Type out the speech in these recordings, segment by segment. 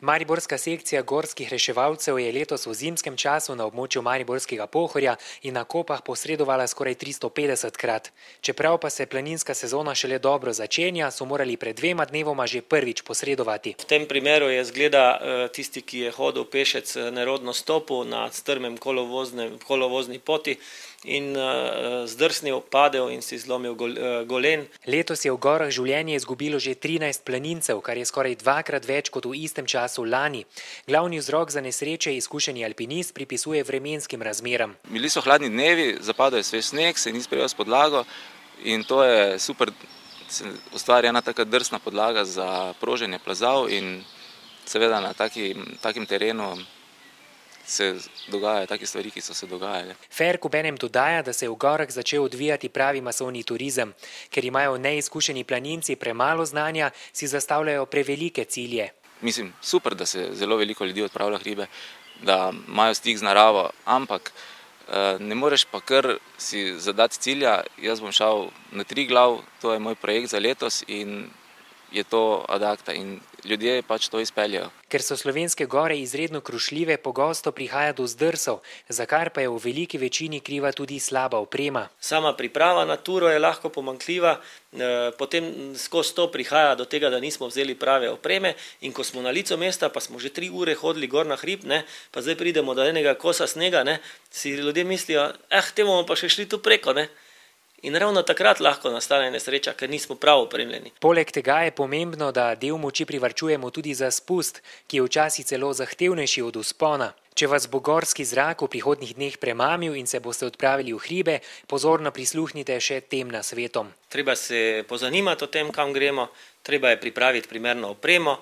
Mariborska sekcija gorskih reševalcev je letos v zimskem času na območju Mariborskega Pohorja in na Kopah posredovala skoraj 350-krat. Čeprav pa se planinska sezona šele dobro začenja, so morali pred 2 dnevoma že prvič posredovati. V tem primeru je zgleda tisti, ki je hodil pešec, nerodno stopil na strmem kolovozni poti in zdrsnil, padel in si zlomil golen. Letos je v gorah življenje izgubilo že 13 planincev, kar je skoraj 2-krat več kot v istem času lani. Glavni vzrok za nesreče izkušeni alpinist pripisuje vremenskim razmeram. Bili so hladni dnevi, zapadal je svež sneg, se ni sprejel s podlago in to je super, se ustvari ena taka drsna podlaga za proženje plazav in seveda na takim terenu se dogajajo take stvari, ki so se dogajale. Ferk obenem dodaja, da se je v gorah začel odvijati pravi masovni turizem. Ker imajo neizkušeni planinci premalo znanja, si zastavljajo prevelike cilje. Mislim, super, da se zelo veliko ljudi odpravlja hribe, da imajo stik z naravo, ampak ne moreš pa kar si zadati cilja. Jaz bom šel na Triglav, to je moj projekt za letos in je to ad acta in ljudje pač to izpeljajo. Ker so slovenske gore izredno krušljive, pogosto prihaja do zdrsov, za kar pa je v veliki večini kriva tudi slaba oprema. Sama priprava na turo je lahko pomanjkljiva, potem skozi to prihaja do tega, da nismo vzeli prave opreme in ko smo na licu mesta, pa smo že 3 ure hodili gor na hrib, pa zdaj pridemo do enega kosa snega, si ljudje mislijo, te bomo pa še šli tu preko, In ravno takrat lahko nastane nesreča, ker nismo prav opremljeni. Poleg tega je pomembno, da del moči privarčujemo tudi za spust, ki je včasih celo zahtevnejši od vzpona. Če vas bo gorski zrak v prihodnjih dneh premamil in se boste odpravili v hribe, pozorno prisluhnite še tem nasvetom. Treba se pozanimati o tem, kam gremo, treba je pripraviti primerno opremo.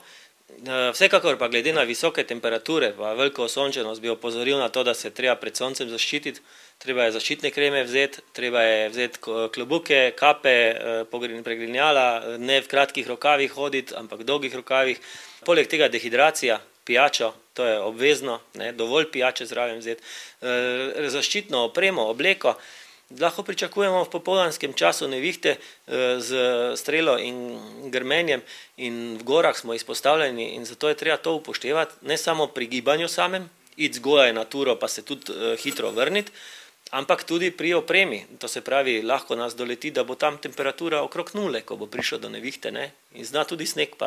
Vsekakor pa glede na visoke temperature, pa veliko osončenost bi opozoril na to, da se treba pred soncem zaščititi. Treba je zaščitne kreme vzeti, treba je vzeti klobuke, kape, pregrinjala, ne v kratkih rokavih hoditi, ampak v dolgih rokavih. Poleg tega dehidracija, pijačo, to je obvezno, dovolj pijače zraven vzeti. Zaščitno opremo, obleko. Lahko pričakujemo v popoldanskem času nevihte z strelo in grmenjem in v gorah smo izpostavljeni in zato je treba to upoštevati, ne samo pri gibanju samem, iti zgoraj na turo pa se tudi hitro vrniti, ampak tudi pri opremi. To se pravi, lahko nas doleti, da bo tam temperatura okrog 0, ko bo prišlo do nevihte in zna tudi sneg padati.